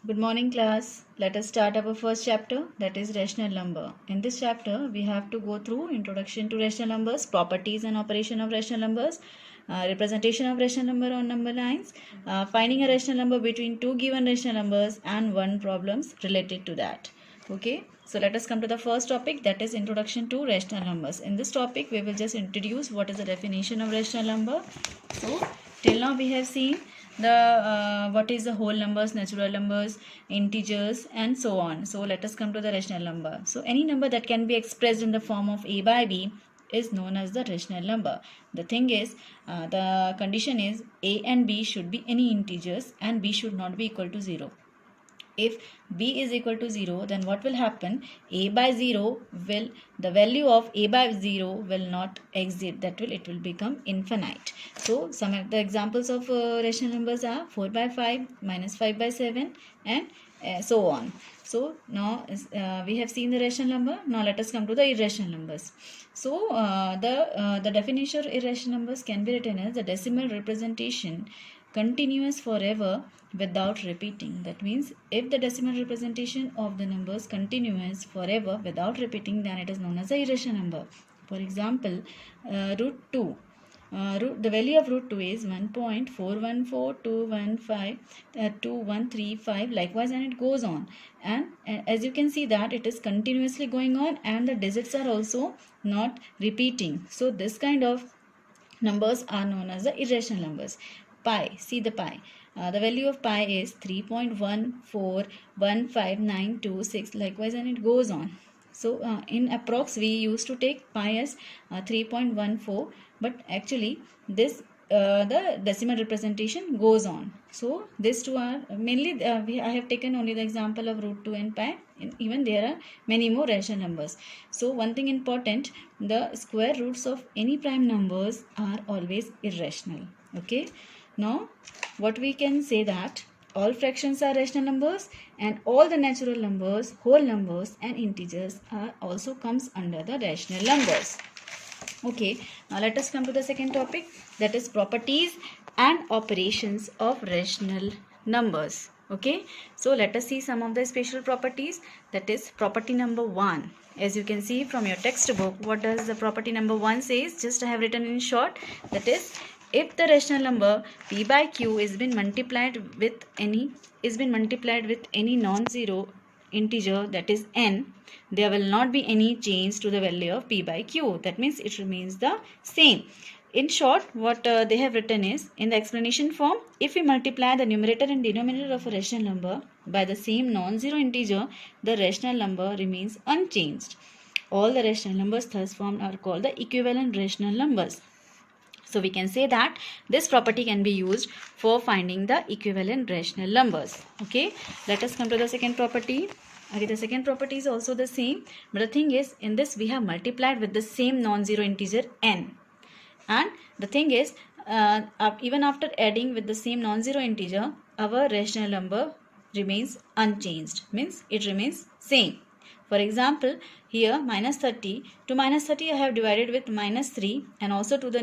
Good morning, class. Let us start our first chapter, that is rational number. In this chapter, we have to go through introduction to rational numbers, properties and operation of rational numbers, representation of rational number on number lines, finding a rational number between two given rational numbers, and one problems related to that. Okay, so let us come to the first topic, that is introduction to rational numbers. In this topic, we will just introduce what is the definition of rational number. So till now we have seen the what is the whole numbers, natural numbers, integers, and so on. So let us come to the rational number. So any number that can be expressed in the form of a by b is known as the rational number. The thing is, the condition is a and b should be any integers and b should not be equal to 0. If b is equal to 0, then what will happen? A by 0 will, the value of a by 0 will not exist, that will, it will become infinite. So some of the examples of rational numbers are 4 by 5, minus 5 by 7, and so on. So now we have seen the rational number. Now let us come to the irrational numbers. So the definition of irrational numbers can be written as the decimal representation continuous forever without repeating. That means if the decimal representation of the numbers continuous forever without repeating, then it is known as a irrational number. For example, root 2. The value of root 2 is 1.4142152135, likewise, and it goes on. And as you can see that it is continuously going on and the digits are also not repeating. So this kind of numbers are known as the irrational numbers. Pi, see the pi. The value of pi is 3.1415926, likewise, and it goes on. So in approx we used to take pi as 3.14, but actually this the decimal representation goes on. So these two are mainly I have taken only the example of root 2 and pi. Even there are many more rational numbers. So one thing important, the square roots of any prime numbers are always irrational. Okay, now what we can say that all fractions are rational numbers and all the natural numbers, whole numbers, and integers are also comes under the rational numbers. Okay, now let us come to the second topic, that is properties and operations of rational numbers. Okay, so let us see some of the special properties. That is property number 1. As you can see from your textbook, what does the property number 1 says? Just I have written in short, that is, if the rational number p by q is been multiplied with any non-zero integer, that is n, there will not be any change to the value of p by q. That means it remains the same. In short, what they have written is, in the explanation form, if we multiply the numerator and denominator of a rational number by the same non-zero integer, the rational number remains unchanged. All the rational numbers thus formed are called the equivalent rational numbers. So we can say that this property can be used for finding the equivalent rational numbers. Okay, let us come to the second property. Okay, the second property is also the same, but the thing is, in this we have multiplied with the same non-zero integer n. And the thing is, even after adding with the same non-zero integer, our rational number remains unchanged, means it remains same. For example, here minus 30, to minus 30 I have divided with minus 3, and also to the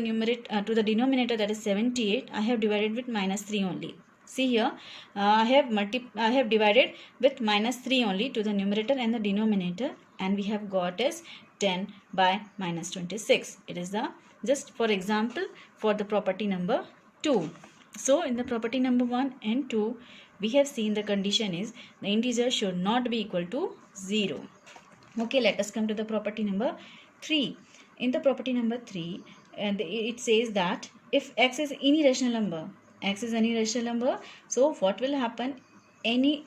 denominator, that is 78, I have divided with minus 3 only. See here, I have divided with minus 3 only to the numerator and the denominator, and we have got as 10 by minus 26. It is the, just for example, for the property number 2. So in the property number 1 and 2, we have seen the condition is the integer should not be equal to 0. Okay, let us come to the property number 3. In the property number 3, and it says that if x is any rational number, so what will happen? Any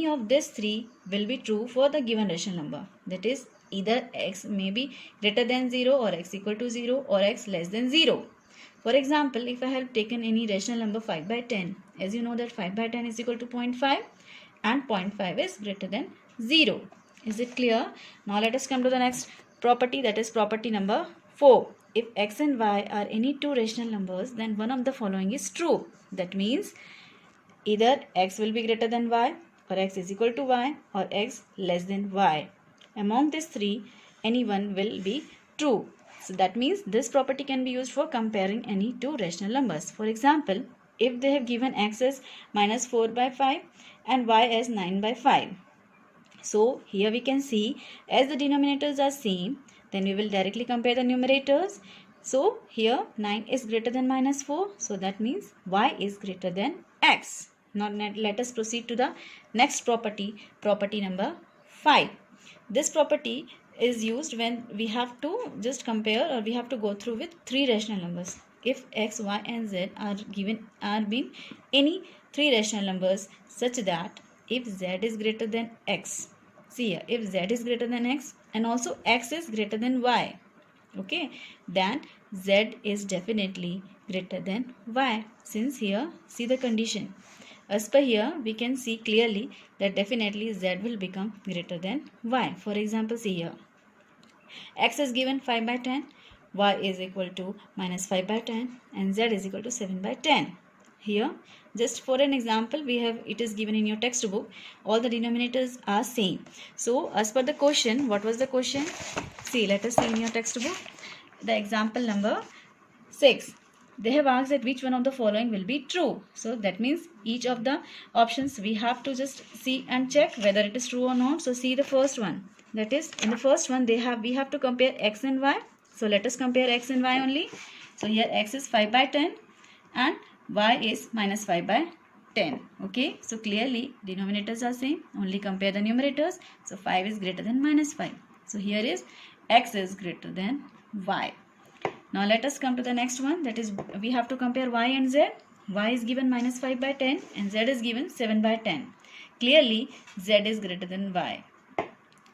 of these 3 will be true for the given rational number. That is, either x may be greater than 0, or x equal to 0, or x less than 0. For example, if I have taken any rational number 5 by 10, as you know that 5 by 10 is equal to 0.5 and 0.5 is greater than 0. Is it clear? Now let us come to the next property, that is property number 4. If x and y are any two rational numbers, then one of the following is true. That means either x will be greater than y, or x is equal to y, or x less than y. Among these 3, any one will be true. So that means this property can be used for comparing any two rational numbers. For example, if they have given x as minus 4 by 5 and y as 9 by 5. So here we can see as the denominators are same, then we will directly compare the numerators. So here 9 is greater than minus 4. So that means y is greater than x. Now let us proceed to the next property, property number 5. This property is used when we have to just compare, or we have to go through with three rational numbers. If x, y and z are being any three rational numbers such that if z is greater than x, see here, if z is greater than x and also x is greater than y, okay, then z is definitely greater than y. Since here, see the condition. As per here, we can see clearly that definitely z will become greater than y. For example, see here, x is given 5 by 10, y is equal to minus 5 by 10 and z is equal to 7 by 10. Here, just for an example, we have, it is given in your textbook, all the denominators are same. So as per the question, what was the question? See, let us see in your textbook, the example number 6. They have asked that which one of the following will be true. So that means each of the options we have to just see and check whether it is true or not. So see the first one. That is, in the first one we have to compare x and y. So let us compare x and y only. So here x is 5 by 10 and y is minus 5 by 10. Okay, so clearly denominators are same. Only compare the numerators. So 5 is greater than minus 5. So here is x is greater than y. Now let us come to the next one, that is we have to compare y and z. Y is given minus 5 by 10 and z is given 7 by 10. Clearly z is greater than y.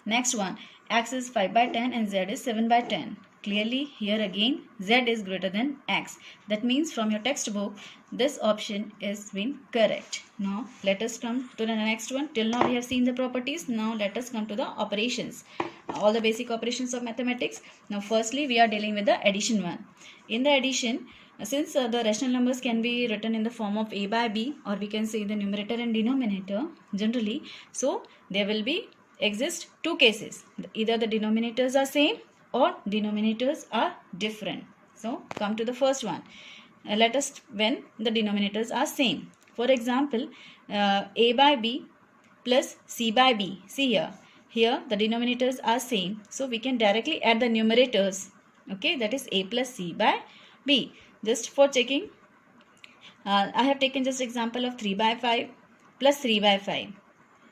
Next one, x is 5 by 10 and z is 7 by 10. Clearly here again z is greater than x. That means from your textbook this option is been correct. Now let us come to the next one. Till now we have seen the properties. Now let us come to the operations. All the basic operations of mathematics. Now firstly we are dealing with the addition one. In the addition, since the rational numbers can be written in the form of a by b, or we can say the numerator and denominator generally, so there will be exist two cases. Either the denominators are same or denominators are different. So come to the first one. Let us, when the denominators are same. For example, a by b plus c by b. See here. Here the denominators are same. So we can directly add the numerators. Okay, that is a plus c by b. Just for checking, I have taken just example of 3 by 5 plus 3 by 5.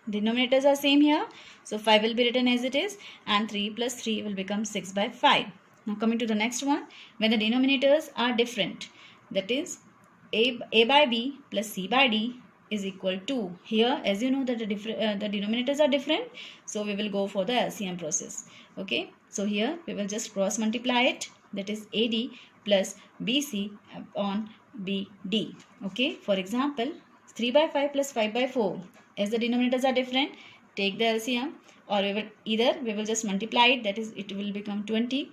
Denominators are same here. So 5 will be written as it is and 3 plus 3 will become 6 by 5. Now coming to the next one, when the denominators are different, that is a by b plus c by d is equal to, here as you know that the denominators are different, so we will go for the LCM process. Okay, so here we will just cross multiply it, that is AD plus BC on BD. Okay, for example 3 by 5 plus 5 by 4, as the denominators are different, take the LCM, or we will just multiply it, that is it will become 20.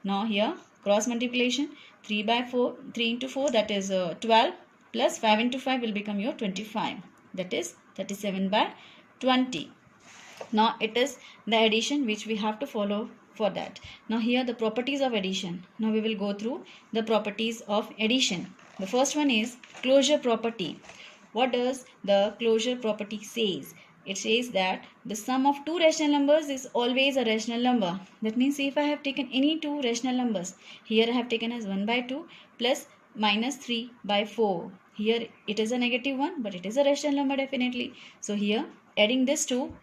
Now here cross multiplication, 3 by 4, 3 into 4, that is 12, plus 5 into 5 will become your 25, that is 37 by 20. Now it is the addition which we have to follow for that. Now here the properties of addition. Now we will go through the properties of addition. The first one is closure property. What does the closure property says? It says that the sum of two rational numbers is always a rational number. That means if I have taken any two rational numbers, here I have taken as 1 by 2 plus minus 3 by 4. Here it is a negative one, but it is a rational number definitely. So here adding this two,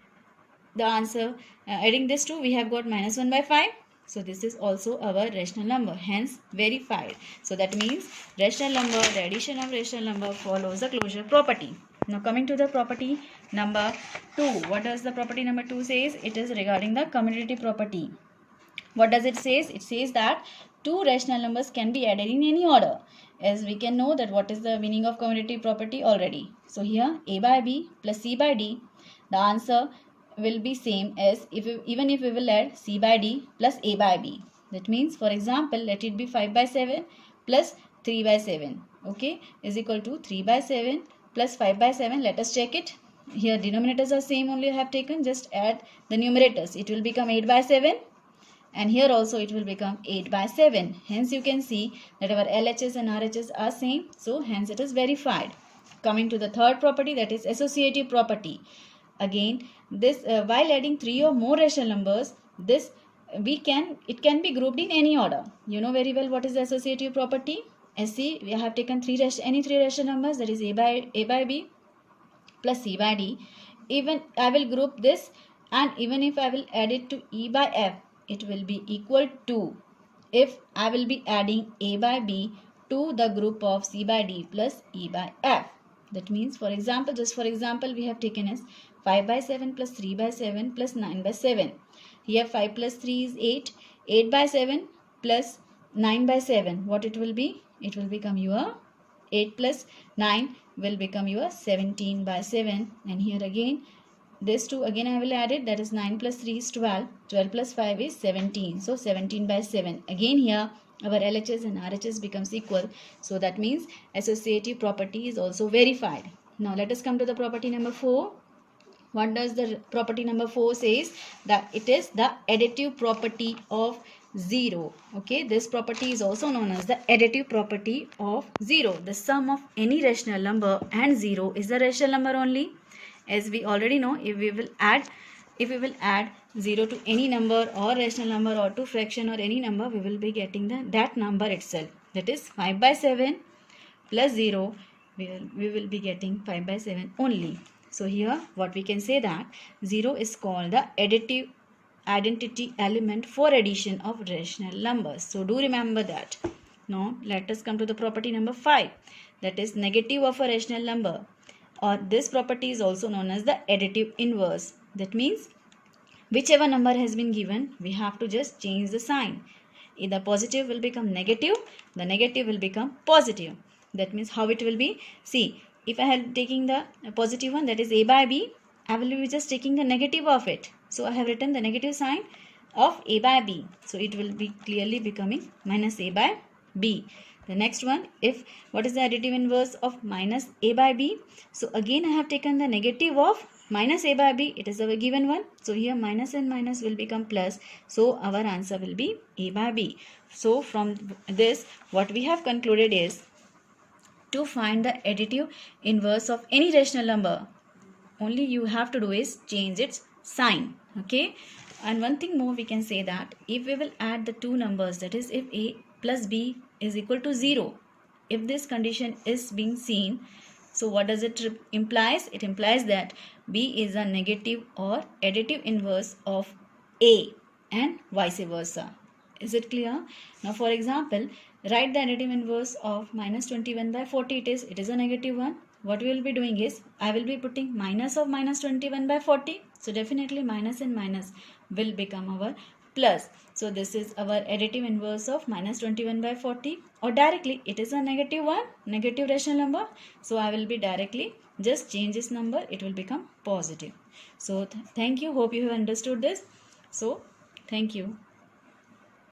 the answer, adding this two, we have got minus 1 by 5. So this is also our rational number, hence verified. So that means rational number, the addition of rational number follows the closure property. Now coming to the property number 2. What does the property number 2 says? It is regarding the commutative property. What does it says? It says that two rational numbers can be added in any order. As we can know that what is the meaning of commutative property already. So here a by b plus c by d, the answer will be same as even if we will add c by d plus a by b. That means, for example, let it be 5 by 7 plus 3 by 7. Okay, is equal to 3 by 7 plus 5 by 7. Let us check it. Here denominators are same only I have taken. Just add the numerators. It will become 8 by 7. And here also it will become 8 by 7. Hence you can see that our LHS and RHS are same. So hence it is verified. coming to the third property, that is associative property. Again, this while adding 3 or more rational numbers, this it can be grouped in any order. You know very well what is the associative property. SC, we have taken any three rational numbers, that is a by b plus c by d. Even I will group this, and even if I will add it to e by f, it will be equal to, if I will be adding a by b to the group of c by d plus e by f. That means, for example, just for example, we have taken as 5 by 7 plus 3 by 7 plus 9 by 7. Here 5 plus 3 is 8. 8 by 7 plus 9 by 7. What it will be? It will become your 8 plus 9 will become your 17 by 7. And here again, this 2 again I will add it, that is 9 plus 3 is 12. 12 plus 5 is 17. So 17 by 7. Again here our LHS and RHS becomes equal. So that means associative property is also verified. Now let us come to the property number 4. What does the property number 4 says? That it is the additive property of 0. Okay, this property is also known as the additive property of 0. The sum of any rational number and 0 is the rational number only. As we already know, if we will add 0 to any number or rational number or to fraction or any number, we will be getting that number itself. That is 5 by 7 plus 0, we will be getting 5 by 7 only. So here what we can say, that 0 is called the additive identity element for addition of rational numbers. So do remember that. Now let us come to the property number 5, that is negative of a rational number, or this property is also known as the additive inverse. That means whichever number has been given, we have to just change the sign. Either positive will become negative, the negative will become positive. That means how it will be? See, if I am taking the positive one, that is a by b, I will be just taking the negative of it. So I have written the negative sign of a by b. So it will be clearly becoming minus a by b. The next one, what is the additive inverse of minus a by b? So again I have taken the negative of minus a by b. It is our given one. So here minus and minus will become plus. So our answer will be a by b. So from this, what we have concluded is, to find the additive inverse of any rational number, only you have to do is change its sign. Okay, and one thing more we can say, that if we will add the two numbers, that is if a plus b is equal to 0, if this condition is being seen, so what does it implies? It implies that b is a negative or additive inverse of a, and vice versa. Is it clear? Now for example, write the additive inverse of minus 21 by 40. It is a negative one. What we will be doing is, I will be putting minus of minus 21 by 40. So definitely minus and minus will become our plus. So this is our additive inverse of minus 21 by 40. Or directly, it is a negative one, negative rational number. So I will be directly just change this number. It will become positive. So thank you. Hope you have understood this. So thank you.